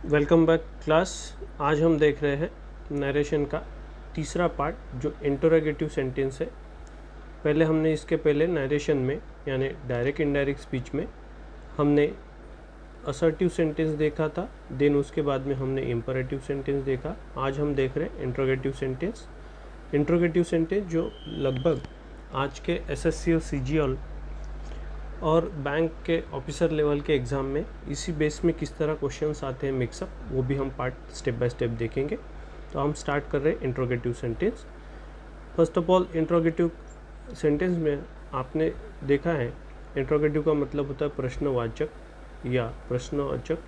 Welcome back class. आज हम देख रहे हैं नरेशन का तीसरा पार्ट जो इंटरोगेटिव सेंटेंस है। पहले हमने इसके पहले नरेशन में यानी डायरेक्ट इनडायरेक्ट स्पीच में हमने असर्टिव सेंटेंस देखा था, देन उसके बाद में हमने इम्परेटिव सेंटेंस देखा। आज हम देख रहे हैं इंटरोगेटिव सेंटेंस। इंटरोगेटिव सेंटेंस जो लगभग आज के एसएससी और सीजीएल और बैंक के ऑफिसर लेवल के एग्ज़ाम में इसी बेस में किस तरह क्वेश्चंस आते हैं मिक्सअप, वो भी हम पार्ट स्टेप बाय स्टेप देखेंगे। तो हम स्टार्ट कर रहे हैं interrogative sentence. First of all interrogative sentence में आपने देखा है इंट्रोगेटिव का मतलब होता है प्रश्नवाचक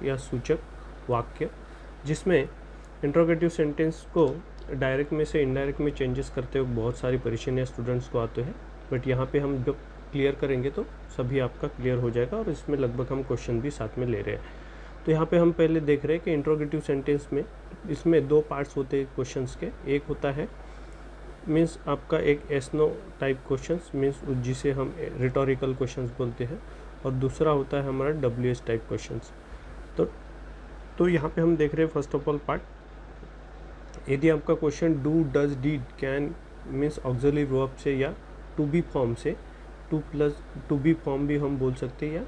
या सूचक वाक्य, जिसमें इंट्रोगेटिव सेंटेंस को डायरेक्ट में से इनडायरेक्ट में चेंजेस करते हुए बहुत सारी परेशानियाँ स्टूडेंट्स को आते हैं। बट यहाँ पे हम जब क्लियर करेंगे तो सभी आपका क्लियर हो जाएगा और इसमें लगभग हम क्वेश्चन भी साथ में ले रहे हैं। तो यहाँ पे हम पहले देख रहे हैं कि इंट्रोगेटिव सेंटेंस में इसमें दो पार्ट्स होते हैं क्वेश्चंस के। एक होता है मीन्स आपका एक yes no type questions means जिसे हम रिटोरिकल क्वेश्चंस बोलते हैं, और दूसरा होता है हमारा WH टाइप क्वेश्चंस। तो यहाँ पे हम देख रहे हैं फर्स्ट ऑफ ऑल पार्ट, यदि आपका question do does did can means auxiliary verb से या टू बी फॉर्म से, टू बी फॉर्म भी हम बोल सकते हैं या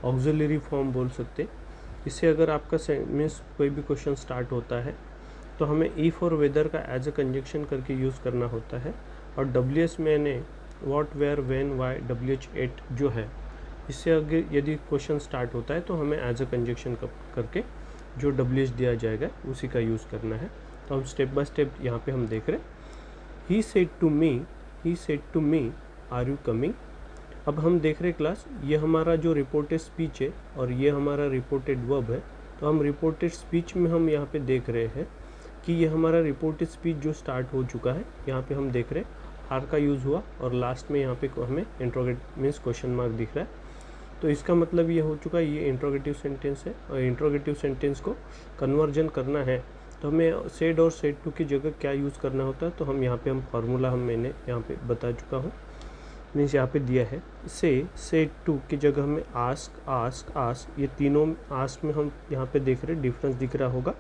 ऑक्सिलरी फॉर्म बोल सकते हैं। इससे अगर आपका मीन्स कोई भी क्वेश्चन स्टार्ट होता है तो हमें इफ और वेदर का एज अ कंजक्शन करके यूज़ करना होता है। और WH में ने what where when Y WH8 जो है, इससे अगर यदि क्वेश्चन स्टार्ट होता है तो हमें एज अ कंजक्शन करके जो WH दिया जाएगा उसी का यूज़ करना है। तो हम स्टेप बाय स्टेप यहाँ पे हम देख रहे हैं। He said to me are you coming. अब हम देख रहे क्लास, ये हमारा जो रिपोर्टेड स्पीच है और ये हमारा रिपोर्टेड वर्ब है। तो हम रिपोर्टेड स्पीच में हम यहाँ पे देख रहे हैं कि ये हमारा रिपोर्टेड स्पीच जो स्टार्ट हो चुका है, यहाँ पे हम देख रहे हैं आर का यूज़ हुआ और लास्ट में यहाँ पे हमें इंट्रोगेट मीन्स क्वेश्चन मार्क दिख रहा है। तो इसका मतलब ये हो चुका है ये इंट्रोगेटिव सेंटेंस है। और इंट्रोगेटिव सेंटेंस को कन्वर्जन करना है तो हमें सेड और सेड टू की जगह क्या यूज़ करना होता है। तो हम यहाँ पे फार्मूला मैंने यहाँ पे बता चुका हूँ, मीन्स यहाँ पे दिया है से टू की जगह हमें आस्क ये तीनों आस्क में हम यहाँ पे देख रहे हैं डिफरेंस दिख रहा होगा।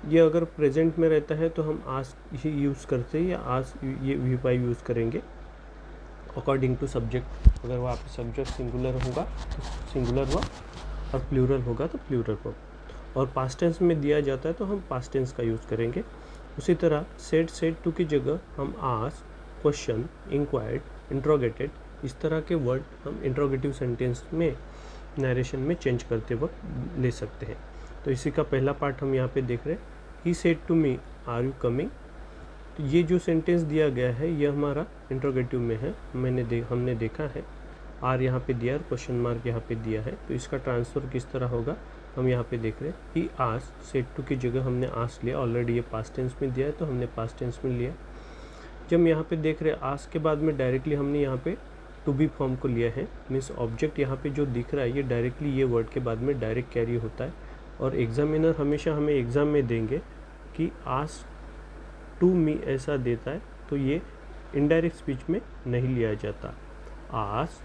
ये अगर प्रेजेंट में रहता है तो हम आस्क ही यूज़ करते हैं या आस्क ये V5 यूज़ करेंगे अकॉर्डिंग टू सब्जेक्ट। अगर वहाँ पे सब्जेक्ट सिंगुलर होगा तो सिंगुलर हुआ और प्लूरल होगा तो प्लूरल हुआ, और पास्ट टेंस में दिया जाता है तो हम पास्ट टेंस का यूज़ करेंगे। उसी तरह सेड टू की जगह हम आस्क, क्वेश्चन, इंक्वायर्ड, इंट्रोगेटेड इस तरह के वर्ड हम इंट्रोगेटिव सेंटेंस में नरेशन में चेंज करते वक्त ले सकते हैं। तो इसी का पहला पार्ट हम यहाँ पे देख रहे हैं, he said to me are you coming. तो ये जो सेंटेंस दिया गया है ये हमारा इंट्रोगेटिव में है। हमने देखा है आर यहाँ पे दिया है, क्वेश्चन मार्क यहाँ पे दिया है। तो इसका ट्रांसफ़र किस तरह होगा हम यहाँ पे देख रहे हैं। ही आस्क, सेड टू की जगह हमने आस्क लिया, ऑलरेडी ये पास्ट टेंस में दिया है तो हमने पास्ट टेंस में लिया। जब यहाँ पे देख रहे हैं आस्क के बाद में डायरेक्टली हमने यहाँ पे टू बी फॉर्म को लिया है, मीन्स ऑब्जेक्ट यहाँ पे जो दिख रहा है ये डायरेक्टली ये वर्ड के बाद में डायरेक्ट कैरी होता है। और एग्जामिनर हमेशा हमें एग्ज़ाम में देंगे कि आस्क टू मी ऐसा देता है तो ये इनडायरेक्ट स्पीच में नहीं लिया जाता। आस्क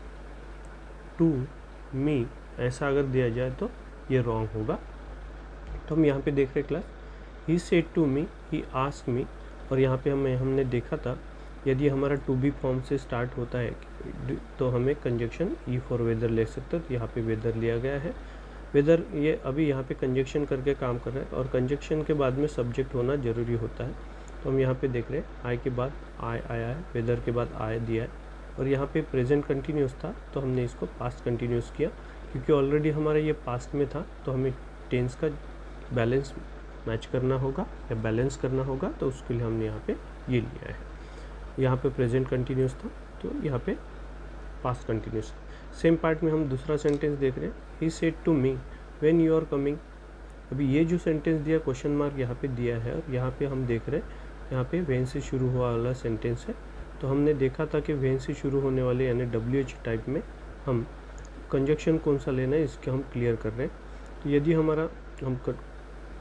टू मी ऐसा अगर दिया जाए तो ये रॉन्ग होगा। तो हम यहाँ पे देख रहे class, he said to me, he ask me, और यहाँ पे हमने देखा था यदि हमारा टू बी फॉर्म से स्टार्ट होता है तो हमें कंजक्शन ई फॉर वेदर ले सकते हैं। तो यहाँ पे वेदर लिया गया है। वेदर ये अभी यहाँ पे कंजक्शन करके काम कर रहा है और कंजक्शन के बाद में सब्जेक्ट होना ज़रूरी होता है। तो हम यहाँ पे देख रहे हैं आई के बाद आय आया है, वेदर के बाद आय दिया है, और यहाँ पे प्रेजेंट कंटिन्यूस था तो हमने इसको पास्ट कंटिन्यूस किया क्योंकि ऑलरेडी हमारा ये पास्ट में था। तो हमें टेंस का बैलेंस मैच करना होगा या बैलेंस करना होगा, तो उसके लिए हमने यहाँ पे ये लिया है। यहाँ पे प्रेजेंट कंटिन्यूस था तो यहाँ पे पास्ट कंटिन्यूस। सेम पार्ट में हम दूसरा सेंटेंस देख रहे हैं, he said to me when you are coming. अभी ये जो सेंटेंस दिया क्वेश्चन मार्क यहाँ पे दिया है और यहाँ पे हम देख रहे हैं यहाँ पे व्हेन से शुरू हुआ वाला सेंटेंस है। तो हमने देखा था कि व्हेन से शुरू होने वाले यानी WH टाइप में हम कंजक्शन कौन सा लेना है इसके हम क्लियर कर रहे हैं। तो यदि हमारा हम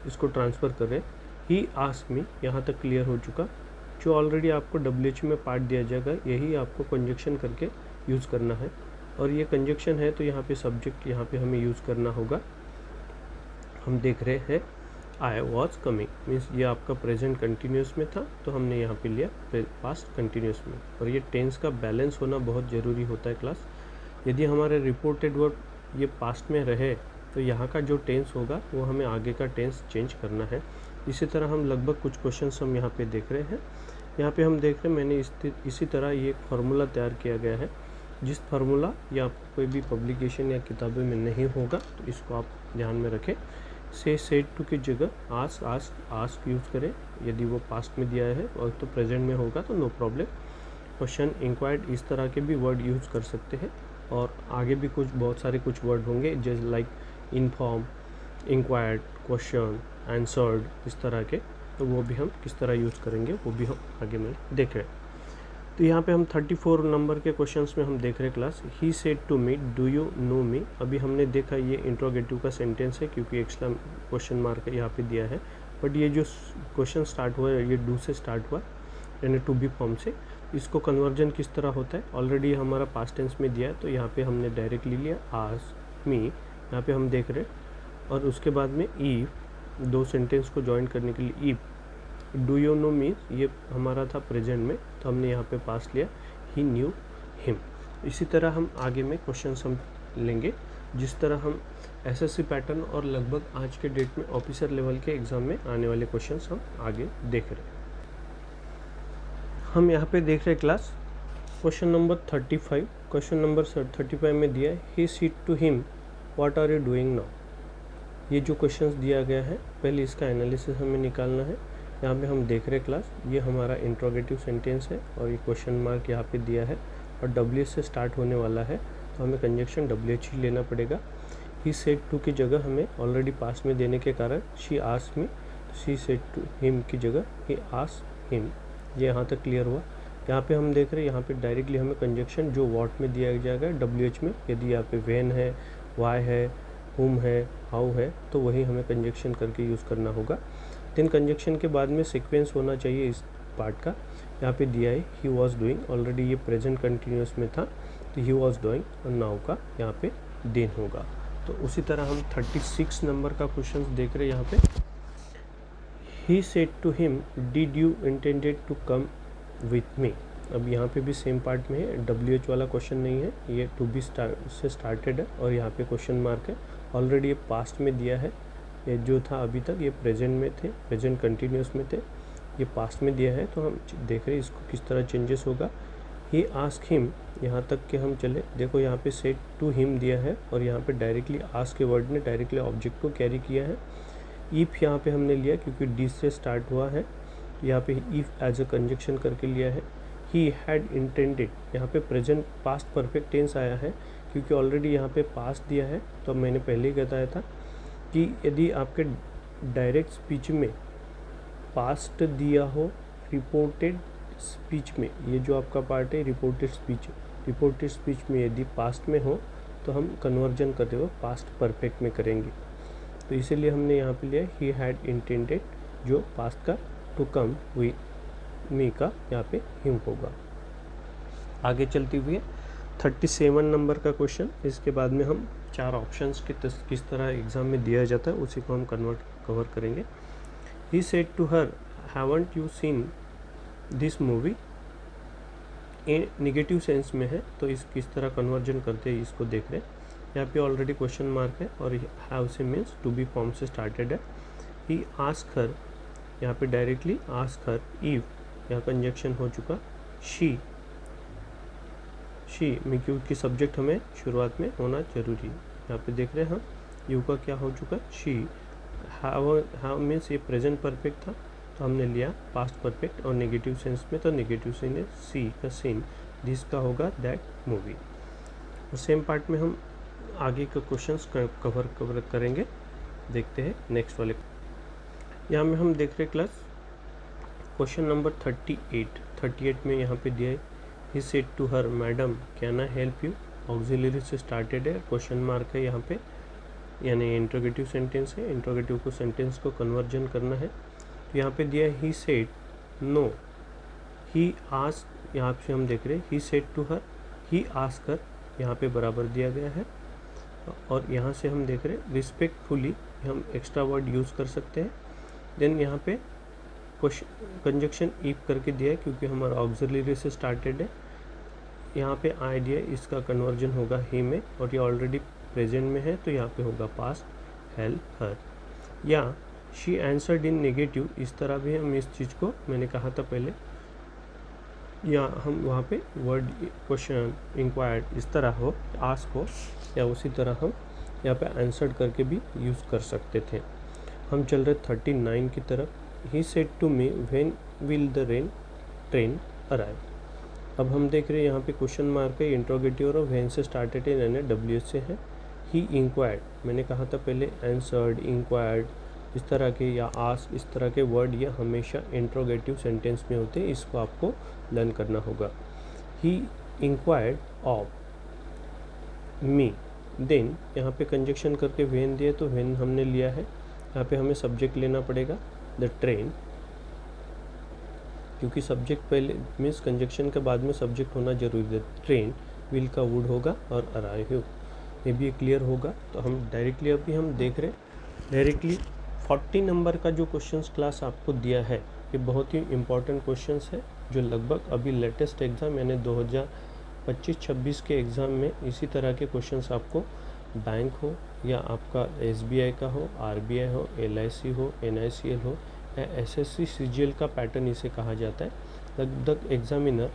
इसको ट्रांसफ़र कर रहे हैं, ही आस्क मी यहाँ तक क्लियर हो चुका। जो ऑलरेडी आपको WH में पार्ट दिया जाएगा यही आपको कंजक्शन करके यूज़ करना है, और ये कंजक्शन है तो यहाँ पे सब्जेक्ट यहाँ पे हमें यूज़ करना होगा। हम देख रहे हैं आई वॉज कमिंग, मीन्स ये आपका प्रेजेंट कंटिन्यूस में था तो हमने यहाँ पे लिया पास्ट कंटिन्यूस में। और ये टेंस का बैलेंस होना बहुत ज़रूरी होता है क्लास। यदि हमारे रिपोर्टेड वर्ब ये पास्ट में रहे तो यहाँ का जो टेंस होगा वो हमें आगे का टेंस चेंज करना है। इसी तरह हम लगभग कुछ क्वेश्चंस हम यहाँ पे देख रहे हैं। यहाँ पे हम देख रहे हैं मैंने इसी तरह ये एक फार्मूला तैयार किया गया है, जिस फार्मूला या कोई भी पब्लिकेशन या किताबें में नहीं होगा तो इसको आप ध्यान में रखें। से सेड टू की जगह आस्क यूज़ करें यदि वो पास्ट में दिया है, और तो प्रेजेंट में होगा तो नो प्रॉब्लम। क्वेश्चन, इंक्वायर्ड, इस तरह के भी वर्ड यूज़ कर सकते हैं। और आगे भी बहुत सारे कुछ वर्ड होंगे जैसे like inform, inquired, question, answered, इस तरह के, तो वो भी हम किस तरह यूज़ करेंगे वो भी हम आगे में देख रहे हैं। तो यहाँ पे हम 34 नंबर के क्वेश्चंस में हम देख रहे हैं class. He said to me do you know me. अभी हमने देखा ये इंट्रोगेटिव का सेंटेंस है क्योंकि एक्स्ट्रा क्वेश्चन मार्क यहाँ पे दिया है, बट ये जो क्वेश्चन स्टार्ट हुआ है ये डू से स्टार्ट हुआ, यानी टू बी फॉर्म से। इसको कन्वर्जन किस तरह होता है, ऑलरेडी हमारा पास्ट टेंस में दिया है तो यहाँ पे हमने डायरेक्टली लिया आस्क मी, यहाँ पे हम देख रहे हैं। और उसके बाद में इफ, दो सेंटेंस को ज्वाइन करने के लिए इफ। डू यू नो मी ये हमारा था प्रेजेंट में तो हमने यहाँ पे पास लिया ही न्यू हिम। इसी तरह हम आगे में क्वेश्चंस हम लेंगे जिस तरह हम एसएससी पैटर्न और लगभग आज के डेट में ऑफिसर लेवल के एग्ज़ाम में आने वाले क्वेश्चंस हम आगे देख रहे हैं। हम यहाँ पे देख रहे हैं class question number 35। Question number 35 में दिया है he said to him what are you doing now. ये जो क्वेश्चंस दिया गया है पहले इसका एनालिसिस हमें निकालना है। यहाँ पे हम देख रहे हैं क्लास ये हमारा इंट्रोगेटिव सेंटेंस है और ये क्वेश्चन मार्क यहाँ पे दिया है और WH से स्टार्ट होने वाला है तो हमें कंजक्शन WH ही लेना पड़ेगा। ही सेड टू की जगह हमें ऑलरेडी पास में देने के कारण she asked me, she said to him की जगह ही आस्क्ड हिम। ये यहाँ तक क्लियर हुआ। यहाँ पे हम देख रहे हैं यहाँ पे डायरेक्टली हमें कंजक्शन जो व्हाट में दिया जाएगा WH में, यदि यहाँ पे व्हेन है, वाई है, हुम है, हाउ है तो वही हमें कंजक्शन करके यूज़ करना होगा। देन कंजक्शन के बाद में सीक्वेंस होना चाहिए इस पार्ट का। यहाँ पे दिया है ही वॉज डूइंग, ऑलरेडी ये प्रेजेंट कंटिन्यूस में था तो ही वॉज डूइंग, और नाउ का यहाँ पे देन होगा। तो उसी तरह हम 36 नंबर का क्वेश्चन देख रहे हैं। यहाँ पे he said to him did you intended to come with me. अब यहाँ पे भी सेम पार्ट में है, WH वाला क्वेश्चन नहीं है, ये टू बी से स्टार्टेड है और यहाँ पे क्वेश्चन मार्क है। ऑलरेडी ये पास्ट में दिया है, ये जो था अभी तक ये प्रेजेंट में थे, प्रेजेंट कंटिन्यूस में थे, ये पास्ट में दिया है तो हम देख रहे हैं इसको किस तरह चेंजेस होगा। ही आस्क हिम, यहाँ तक के हम चले, देखो यहाँ पे सेड टू हिम दिया है और यहाँ पे डायरेक्टली आस्क के वर्ड ने डायरेक्टली ऑब्जेक्ट को कैरी किया है। इफ़ यहाँ पे हमने लिया क्योंकि डी से स्टार्ट हुआ है, यहाँ पे इफ़ एज अ कंजक्शन करके लिया है। ही हैड इंटेंडेड, यहाँ पे प्रेजेंट पास्ट परफेक्ट टेंस आया है क्योंकि ऑलरेडी यहाँ पे पास्ट दिया है। तो मैंने पहले ही बताया था कि यदि आपके डायरेक्ट स्पीच में पास्ट दिया हो, रिपोर्टेड स्पीच में, ये जो आपका पार्ट है रिपोर्टेड स्पीच में यदि पास्ट में हो तो हम कन्वर्जन करते हुए पास्ट परफेक्ट में करेंगे। तो इसीलिए हमने यहाँ पे लिया ही हैड इंटेंडेड, जो पास्ट का टू कम विथ मी का यहाँ पे हिम होगा। आगे चलती हुई 37 नंबर का क्वेश्चन, इसके बाद में हम 4 ऑप्शंस के किस तरह एग्ज़ाम में दिया जाता है उसी को हम कवर करेंगे। He said to her haven't you seen this movie, ये निगेटिव सेंस में है तो इस किस तरह कन्वर्जन करते हैं इसको देख रहे हैं। यहाँ पे ऑलरेडी क्वेश्चन मार्क है और हैव से मीन्स टू बी फॉर्म से स्टार्टेड है। ही आस्क हर, यहाँ पे डायरेक्टली आस्क हर, इफ यहाँ कंजक्शन हो चुका, शी में क्योंकि सब्जेक्ट हमें शुरुआत में होना जरूरी है। यहाँ पे देख रहे हैं हम यू का क्या हो चुका, शी। हैव मीन्स ये प्रेजेंट परफेक्ट था तो हमने लिया पास्ट परफेक्ट, और नेगेटिव सेंस में तो नेगेटिव सेंस है सी का सीन, दिस का होगा दैट मूवी। और सेम पार्ट में हम आगे के क्वेश्चंस कवर करेंगे। देखते हैं नेक्स्ट वाले। यहाँ में हम देख रहे क्लास क्वेश्चन नंबर 38 में यहाँ पे दिया है he said to her madam can I help you, auxiliary से स्टार्टेड है, क्वेश्चन मार्क है यहाँ पे, यानी इंट्रोगेटिव सेंटेंस है, इंट्रोगेटिव को सेंटेंस को कन्वर्जन करना है। तो यहाँ पे दिया है he said no, he ask, यहाँ पे हम देख रहे हैं he said to her, he ask her, यहाँ पे बराबर दिया गया है। और यहाँ से हम देख रहे हैं रिस्पेक्टफुली, हम एक्स्ट्रा वर्ड यूज़ कर सकते हैं देन यहाँ पे कंजक्शन इफ करके दिया है क्योंकि हमारा ऑक्सिलरी से स्टार्टेड है। यहाँ पे आइडिया इसका कन्वर्जन होगा ही में, और ये ऑलरेडी प्रेजेंट में है तो यहाँ पे होगा पास्ट हेल्प हर। या शी आंसर्ड इन नेगेटिव, इस तरह भी हम इस चीज़ को, मैंने कहा था पहले, या हम वहाँ पे वर्ड क्वेश्चन इंक्वायर्ड इस तरह हो, आस्क हो, या उसी तरह हम यहाँ पे आंसर्ड करके भी यूज़ कर सकते थे। हम चल रहे 39 की तरफ। He said to me when will the train arrive. अब हम देख रहे हैं यहाँ पे क्वेश्चन मार्क है, इंट्रोगेटिव और व्हेन से स्टार्टेड है, यानी WH से है। ही इंक्वायर्ड, मैंने कहा था पहले, आंसर्ड, इंक्वायर्ड इस तरह के, या आस्क इस तरह के वर्ड ये हमेशा इंट्रोगेटिव सेंटेंस में होते हैं, इसको आपको लर्न करना होगा। ही इंक्वायर्ड ऑफ मी, देन यहाँ पे कंजक्शन करके व्हेन दिए तो व्हेन हमने लिया है। यहाँ पे हमें सब्जेक्ट लेना पड़ेगा द ट्रेन, क्योंकि सब्जेक्ट पहले मीन्स कंजक्शन के बाद में सब्जेक्ट होना जरूरी है। ट्रेन विल का वुड होगा और अराइव, ये भी क्लियर होगा। तो हम डायरेक्टली अभी हम देख रहे डायरेक्टली 40 नंबर का जो क्वेश्चंस क्लास आपको दिया है, ये बहुत ही इम्पॉर्टेंट क्वेश्चंस है जो लगभग अभी लेटेस्ट एग्ज़ाम यानी 2025-26 के एग्ज़ाम में इसी तरह के क्वेश्चंस आपको बैंक हो या आपका SBI का हो, RBI हो, LIC हो, NICL हो या SSC CGL का पैटर्न इसे कहा जाता है। लगभग एग्जामिनर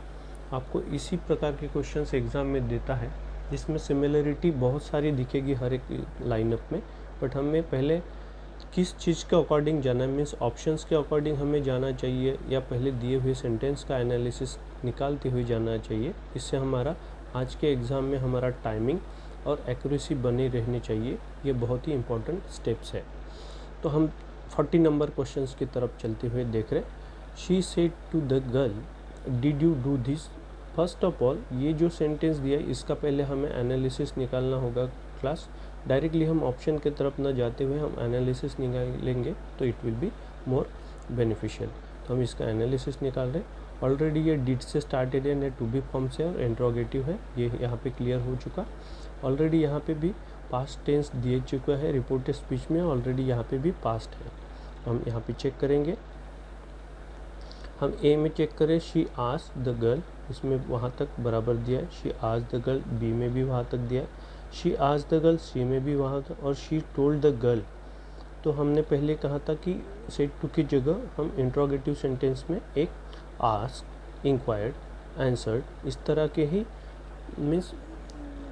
आपको इसी प्रकार के क्वेश्चंस एग्ज़ाम में देता है, जिसमें सिमिलरिटी बहुत सारी दिखेगी हर एक लाइनअप में, बट हमें पहले किस चीज़ के अकॉर्डिंग जाना है, मीन्स ऑप्शंस के अकॉर्डिंग हमें जाना चाहिए या पहले दिए हुए सेंटेंस का एनालिसिस निकालते हुए जाना चाहिए। इससे हमारा आज के एग्ज़ाम में हमारा टाइमिंग और एक्यूरेसी बनी रहनी चाहिए। ये बहुत ही इंपॉर्टेंट स्टेप्स है। तो हम 40 नंबर क्वेश्चंस की तरफ चलते हुए देख रहे। She said to the girl did you do this. First of all ये जो सेंटेंस दिया है इसका पहले हमें एनालिसिस निकालना होगा क्लास। डायरेक्टली हम ऑप्शन की तरफ न जाते हुए हम एनालिसिस निकालेंगे तो it will be more beneficial. तो हम इसका एनालिसिस निकाल रहे हैं। ऑलरेडी ये डिड से स्टार्टेड है, ने टू बी फॉर्म से और इंट्रोगेटिव है, ये यहाँ पे क्लियर हो चुका। ऑलरेडी यहाँ पे भी पास्ट टेंस दिए चुका है, रिपोर्टेड स्पीच में ऑलरेडी यहाँ पे भी पास्ट है। हम यहाँ पे चेक करेंगे। हम ए में चेक करें, शी आस्क्ड द गर्ल, इसमें वहाँ तक बराबर दिया है। She asked the girl, B में भी वहाँ तक दिया है। She asked the girl, C में भी वहाँ तक, और शी टोल्ड द गर्ल। तो हमने पहले कहा था कि सेड टू की जगह हम इंट्रोगेटिव सेंटेंस में एक आस्क, इंक्वायर्ड, आंसर्ड इस तरह के ही मीन्स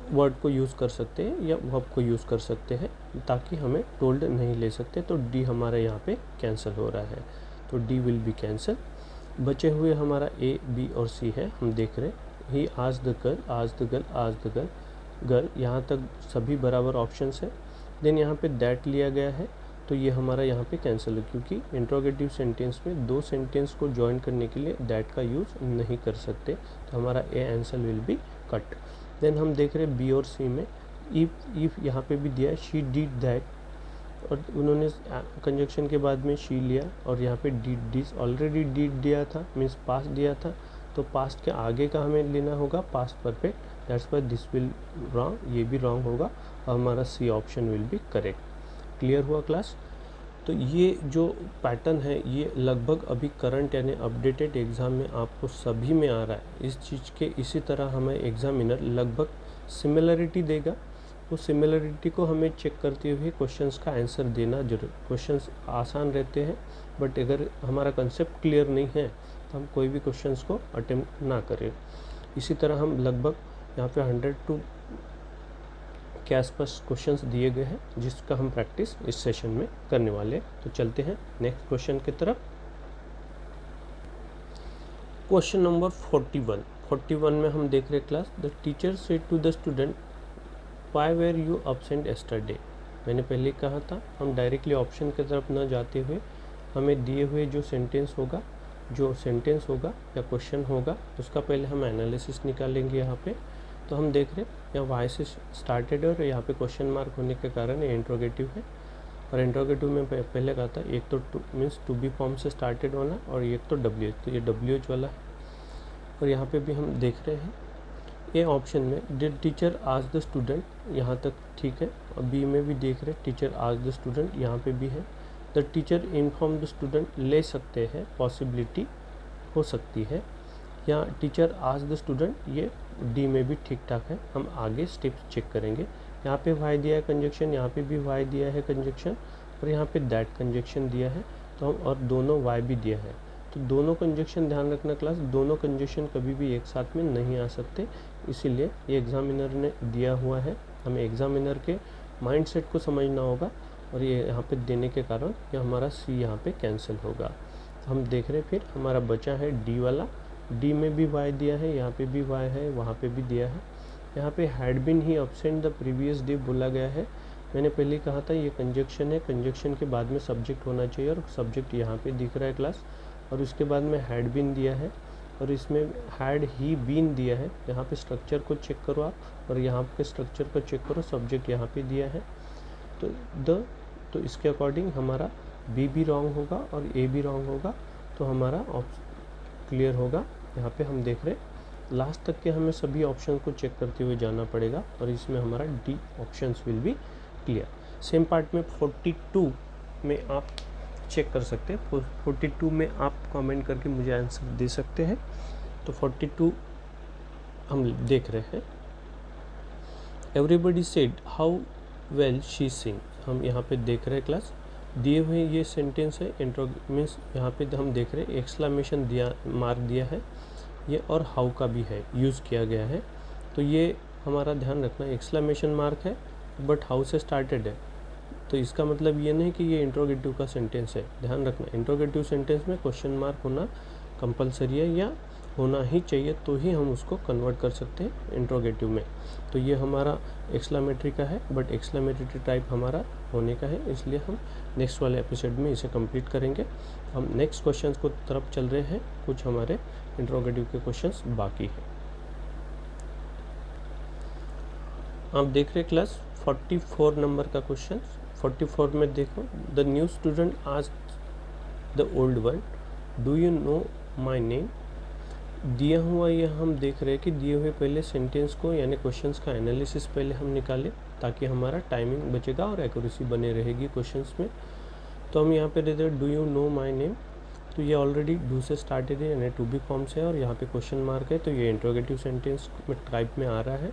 वर्ड को यूज़ कर सकते हैं या वर्ब को यूज़ कर सकते हैं, ताकि हमें टोल्ड नहीं ले सकते। तो डी हमारा यहाँ पे कैंसिल हो रहा है, तो डी विल बी कैंसिल। बचे हुए हमारा ए, बी और सी है, हम देख रहे हैं। He asked the girl, asked the girl, asked the girl, girl, यहाँ तक सभी बराबर ऑप्शंस है। देन यहाँ पे दैट लिया गया है, तो ये हमारा यहाँ पे कैंसिल है, क्योंकि इंट्रोगेटिव सेंटेंस में दो सेंटेंस को ज्वाइन करने के लिए दैट का यूज़ नहीं कर सकते, तो हमारा A answer will be cut. Then हम देख रहे हैं बी और सी में इफ़ यहाँ पे भी दिया है, शी डिड दैट, और उन्होंने कंजक्शन के बाद में शी लिया, और यहाँ पे डिड दिस, ऑलरेडी डिड दिया था मीन्स पास्ट दिया था, तो पास्ट के आगे का हमें लेना होगा past perfect, that's why this will wrong, ये भी रॉन्ग होगा, और हमारा C option will be correct. Clear हुआ क्लास? तो ये जो पैटर्न है ये लगभग अभी करंट यानी अपडेटेड एग्ज़ाम में आपको सभी में आ रहा है। इस चीज़ के इसी तरह हमें एग्जामिनर लगभग सिमिलरिटी देगा, वो सिमिलरिटी को हमें चेक करते हुए क्वेश्चंस का आंसर देना जरूर। क्वेश्चंस आसान रहते हैं, बट अगर हमारा कंसेप्ट क्लियर नहीं है तो हम कोई भी क्वेश्चंस को अटेम्प्ट ना करें। इसी तरह हम लगभग यहाँ पे 100 के आसपास क्वेश्चंस दिए गए हैं, जिसका हम प्रैक्टिस इस सेशन में करने वाले हैं। तो चलते हैं नेक्स्ट क्वेश्चन की तरफ। क्वेश्चन नंबर 41 में हम देख रहे class, the teacher said to the student why were you absent yesterday. मैंने पहले कहा था हम डायरेक्टली ऑप्शन की तरफ न जाते हुए हमें दिए हुए जो सेंटेंस होगा या क्वेश्चन होगा उसका पहले हम एनालिसिस निकालेंगे। यहाँ पे तो हम देख रहे हैं यहाँ वाई से स्टार्टेड है और यहाँ पे क्वेश्चन मार्क होने के कारण ये इंट्रोगेटिव है, और इंट्रोगेटिव में पहले कहा था एक तो मीन्स टू बी फॉर्म से स्टार्टेड होना और एक तो WH, तो ये WH वाला है। और यहाँ पे भी हम देख रहे हैं ए ऑप्शन में did teacher asked the student, यहाँ तक ठीक है। और बी में भी देख रहे हैं टीचर आस्क्ड द स्टूडेंट, यहाँ पे भी है। The teacher inform the student ले सकते हैं, पॉसिबिलिटी हो सकती है, या टीचर आज द स्टूडेंट, ये डी में भी ठीक ठाक है। हम आगे स्टेप्स चेक करेंगे। यहाँ पे वाई दिया है कंजक्शन, यहाँ पे भी वाई दिया है कंजक्शन, और यहाँ पे दैट कंजक्शन दिया है, तो हम और दोनों वाई भी दिया है। तो दोनों कंजक्शन ध्यान रखना क्लास, दोनों कंजक्शन कभी भी एक साथ में नहीं आ सकते, इसीलिए ये एग्जामिनर ने दिया हुआ है। हमें एग्जामिनर के माइंडसेट को समझना होगा, और ये यहाँ पे देने के कारण ये हमारा सी यहाँ पे कैंसिल होगा। तो हम देख रहे हैं फिर हमारा बचा है डी वाला। डी में भी वाई दिया है, यहाँ पे भी वाई है, वहाँ पे भी दिया है। यहाँ पे had been he absent the previous day बोला गया है। मैंने पहले कहा था ये कंजक्शन है, कंजक्शन के बाद में सब्जेक्ट होना चाहिए, और सब्जेक्ट यहाँ पे दिख रहा है क्लास, और उसके बाद में हैड बीन दिया है, और इसमें हैड ही बीन दिया है। यहाँ पे स्ट्रक्चर को चेक करो आप, और यहाँ पे स्ट्रक्चर को चेक करो, सब्जेक्ट यहाँ पे दिया है। तो इसके अकॉर्डिंग हमारा बी भी रॉन्ग होगा और ए भी रॉन्ग होगा, तो हमारा क्लियर होगा। यहाँ पे हम देख रहे हैं लास्ट तक के हमें सभी ऑप्शन को चेक करते हुए जाना पड़ेगा, और इसमें हमारा D options will be clear. Same part में 42 में आप चेक कर सकते हैं, 42 में आप कमेंट करके मुझे आंसर दे सकते हैं। तो 42 हम देख रहे हैं, everybody said how well she सिंग। हम यहाँ पे देख रहे हैं क्लास, दिए हुए ये सेंटेंस है, इंट्रो मीन्स यहाँ पे हम देख रहे हैं एक्सक्लामेशन दिया, मार्क दिया है ये, और हाउ का भी है, यूज़ किया गया है। तो ये हमारा ध्यान रखना, एक्सक्लामेशन मार्क है बट हाउ से स्टार्टेड है, तो इसका मतलब ये नहीं कि ये इंट्रोगेटिव का सेंटेंस है। ध्यान रखना, इंट्रोगेटिव सेंटेंस में क्वेश्चन मार्क होना कंपलसरी है, या होना ही चाहिए, तो ही हम उसको कन्वर्ट कर सकते हैं इंट्रोगेटिव में। तो ये हमारा एक्सक्लामेटरी का है, बट एक्सक्लामेटरी टाइप हमारा होने का है, इसलिए हम नेक्स्ट वाले एपिसोड में इसे कंप्लीट करेंगे। हम नेक्स्ट क्वेश्चंस को तरफ चल रहे हैं, कुछ हमारे इंट्रोगेटिव के क्वेश्चंस बाकी हैं। आप देख रहे क्लास 44 नंबर का क्वेश्चन। 44 में देखो, the new student asked the old one do you know my name. दिया हुआ ये हम देख रहे हैं कि दिए हुए पहले सेंटेंस को यानी क्वेश्चंस का एनालिसिस पहले हम निकालें, ताकि हमारा टाइमिंग बचेगा और एक्यूरेसी बने रहेगी क्वेश्चंस में। तो हम यहाँ पे देते हैं do you know my name, तो ये ऑलरेडी डू से स्टार्टेड है यानी टू बी फॉर्म से है, और यहाँ पे क्वेश्चन मार्क है, तो ये इंट्रोगेटिव सेंटेंस में टाइप में आ रहा है।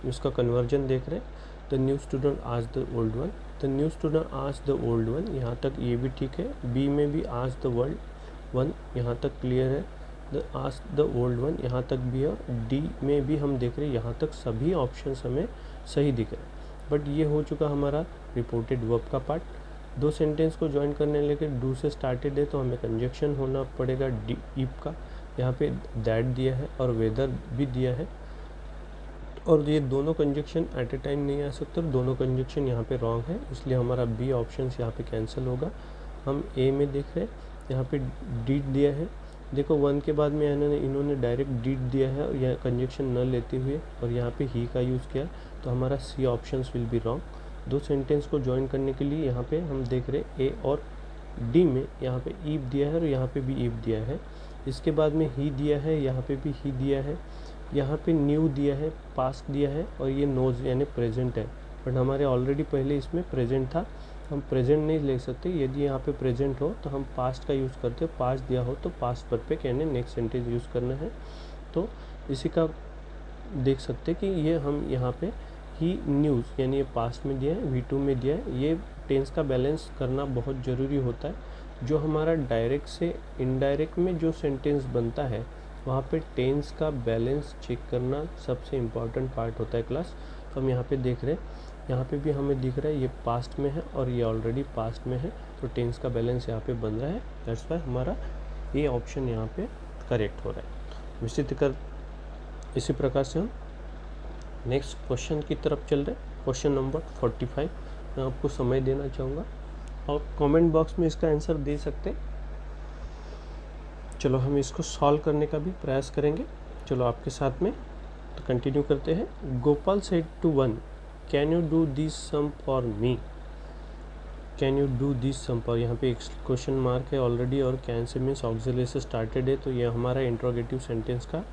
इसका कन्वर्जन देख रहे हैं, the new student asked the old one, the new student asked the old one, यहाँ तक ये भी ठीक है। बी में भी आस्क्ड द वर्ल्ड वन, यहाँ तक क्लियर है। The asked the old one, यहाँ तक भी है। डी में भी हम देख रहे हैं, यहाँ तक सभी ऑप्शंस हमें सही दिख रहे हैं। बट ये हो चुका हमारा रिपोर्टेड वर्ब का पार्ट। दो सेंटेंस को ज्वाइन करने लेके डू से स्टार्टेड है, तो हमें कंजक्शन होना पड़ेगा डी इफ का। यहाँ पे दैट दिया है और वेदर भी दिया है, और ये दोनों कंजक्शन एट ए टाइम नहीं आ सकते, दोनों कंजक्शन यहाँ पे रॉन्ग है, इसलिए हमारा बी ऑप्शन यहाँ पे कैंसिल होगा। हम ए में देख रहे हैं, यहाँ पे डीड दिया है। देखो वन के बाद में इन्होंने डायरेक्ट डीड दिया है, और यह कंजक्शन न लेते हुए, और यहाँ पे ही का यूज़ किया, तो हमारा सी ऑप्शंस विल बी रॉन्ग। दो सेंटेंस को ज्वाइन करने के लिए यहाँ पे हम देख रहे हैं ए और डी में यहाँ पे ईव दिया है, और यहाँ पे भी ईव दिया है। इसके बाद में ही दिया है, यहाँ पे भी ही दिया है। यहाँ पे न्यू दिया है, पास्ट दिया है, और ये नोज यानी प्रेजेंट है, बट हमारे ऑलरेडी पहले इसमें प्रेजेंट था, हम प्रेजेंट नहीं ले सकते। यदि यहाँ पे प्रेजेंट हो तो हम पास्ट का यूज़ करते, पास्ट दिया हो तो पास्ट परफेक्ट यानी नेक्स्ट सेंटेंस यूज़ करना है। तो इसी का देख सकते कि ये हम यहाँ पे ही न्यूज़ यानी ये पास्ट में दिया है, V2 में दिया है। ये टेंस का बैलेंस करना बहुत ज़रूरी होता है। जो हमारा डायरेक्ट से इनडायरेक्ट में जो सेंटेंस बनता है, वहाँ पे टेंस का बैलेंस चेक करना सबसे इम्पॉर्टेंट पार्ट होता है क्लास। तो हम यहाँ पे देख रहे हैं, यहाँ पे भी हमें दिख रहा है ये पास्ट में है और ये ऑलरेडी पास्ट में है, तो टेंस का बैलेंस यहाँ पे बन रहा है। दैट्स वाई हमारा ये ऑप्शन यहाँ पे करेक्ट हो रहा है। इसी प्रकार से हम नेक्स्ट क्वेश्चन की तरफ चल रहे हैं। क्वेश्चन नंबर 45 मैं आपको समय देना चाहूँगा, और कमेंट बॉक्स में इसका आंसर दे सकते हैं। चलो हम इसको सॉल्व करने का भी प्रयास करेंगे। चलो आपके साथ में तो कंटिन्यू करते हैं। Gopal said to one, can you do this sum for me. Can you do this sum for, यहाँ पे एक क्वेश्चन मार्क है ऑलरेडी, और कैन से मीन्स ऑक्सिलरी से स्टार्टेड है, तो ये हमारा इंट्रोगेटिव सेंटेंस का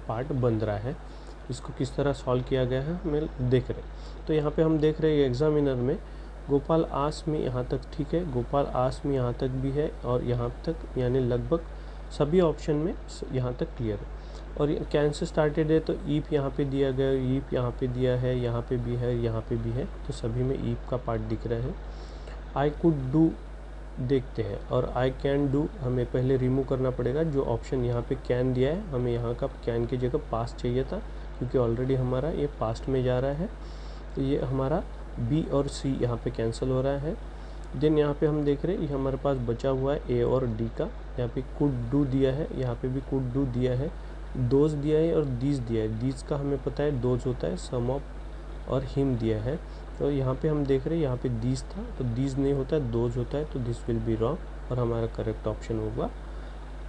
पार्ट बन रहा है। इसको किस तरह सॉल्व किया गया है हमें देख रहे हैं। तो यहाँ पे हम देख रहे हैं एग्जामिनर में गोपाल आस में यहाँ तक ठीक है, गोपाल आस में यहाँ तक भी है और यहाँ तक, यानी लगभग सभी ऑप्शन में यहाँ तक क्लियर है। और कैन से स्टार्टेड है तो ईप यहाँ पे दिया गया, ईप यहाँ पे दिया है, यहाँ पे भी है, यहाँ पे भी है, तो सभी में ईप का पार्ट दिख रहा है। आई कुड डू देखते हैं, और आई कैन डू हमें पहले रिमूव करना पड़ेगा। जो ऑप्शन यहाँ पे कैन दिया है, हमें यहाँ का कैन की जगह पास्ट चाहिए था, क्योंकि ऑलरेडी हमारा ये पास्ट में जा रहा है, तो ये हमारा बी और सी यहाँ पे कैंसिल हो रहा है। देन यहाँ पे हम देख रहे हैं ये हमारे पास बचा हुआ है ए और डी का। यहाँ पे कुड डू दिया है, यहाँ पे भी कुड डू दिया है, दोज दिया है और दीज दिया है। दीज का हमें पता है दोज होता है, सम ऑफ और हिम दिया है। तो यहाँ पे हम देख रहे हैं यहाँ पे दीज था, तो दीज नहीं होता है, दोज होता है, तो दिस विल बी रॉन्ग और हमारा करेक्ट ऑप्शन होगा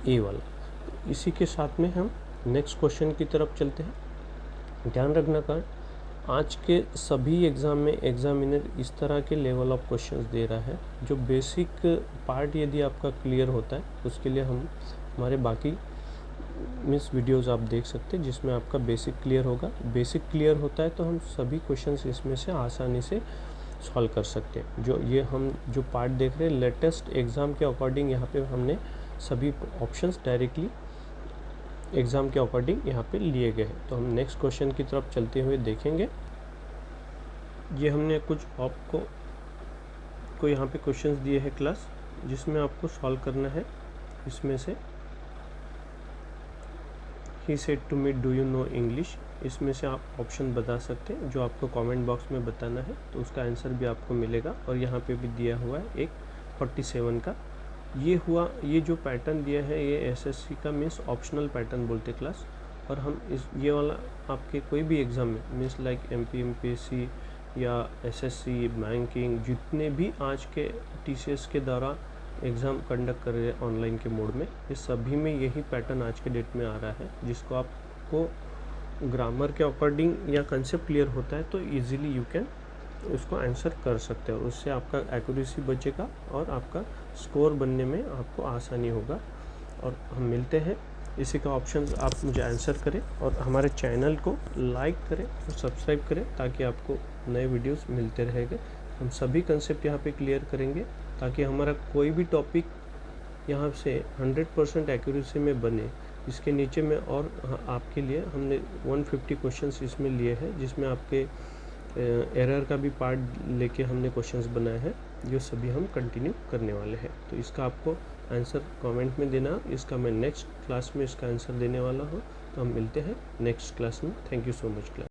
ए वाला। तो इसी के साथ में हम नेक्स्ट क्वेश्चन की तरफ चलते हैं। ध्यान रखना का आज के सभी एग्ज़ाम में एग्जामिनर इस तरह के लेवल ऑफ क्वेश्चंस दे रहा है। जो बेसिक पार्ट यदि आपका क्लियर होता है, उसके लिए हम हमारे बाकी मीन्स वीडियोस आप देख सकते हैं, जिसमें आपका बेसिक क्लियर होगा। बेसिक क्लियर होता है तो हम सभी क्वेश्चंस इसमें से आसानी से सॉल्व कर सकते हैं। जो पार्ट देख रहे हैं लेटेस्ट एग्ज़ाम के अकॉर्डिंग, यहाँ पे हमने सभी ऑप्शंस डायरेक्टली एग्ज़ाम के अकॉर्डिंग यहाँ पे लिए गए हैं। तो हम नेक्स्ट क्वेश्चन की तरफ चलते हुए देखेंगे। ये हमने कुछ आपको यहाँ पे क्वेश्चंस दिए हैं क्लास, जिसमें आपको सॉल्व करना है। इसमें से he said to me do you know English, इसमें से आप ऑप्शन बता सकते हैं, जो आपको कमेंट बॉक्स में बताना है, तो उसका आंसर भी आपको मिलेगा। और यहाँ पे भी दिया हुआ है एक 47 का। ये जो पैटर्न दिया है ये एसएससी का मीन्स ऑप्शनल पैटर्न बोलते क्लास। और हम ये वाला आपके कोई भी एग्ज़ाम में मीन्स लाइक एमपी एमपीएससी या एसएससी बैंकिंग, जितने भी आज के टीसीएस के द्वारा एग्ज़ाम कंडक्ट कर रहे हैं ऑनलाइन के मोड में, ये सभी में यही पैटर्न आज के डेट में आ रहा है। जिसको आपको ग्रामर के अकॉर्डिंग या कंसेप्ट क्लियर होता है तो इजीली यू कैन उसको आंसर कर सकते हो। उससे आपका एक्यूरेसी बचेगा और आपका स्कोर बनने में आपको आसानी होगा। और हम मिलते हैं, इसी का ऑप्शन आप मुझे आंसर करें और हमारे चैनल को लाइक करें और सब्सक्राइब करें, ताकि आपको नए वीडियोस मिलते रहेंगे। हम सभी कंसेप्ट यहाँ पे क्लियर करेंगे, ताकि हमारा कोई भी टॉपिक यहाँ से 100% एक्यूरेसी में बने। इसके नीचे में और आपके लिए हमने 150 क्वेश्चंस इसमें लिए हैं, जिसमें आपके एरर का भी पार्ट लेके हमने क्वेश्चंस बनाए हैं, जो सभी हम कंटिन्यू करने वाले हैं। तो इसका आपको आंसर कमेंट में देना। इसका मैं नेक्स्ट क्लास में इसका आंसर देने वाला हूँ। तो हम मिलते हैं नेक्स्ट क्लास में। Thank you so much class.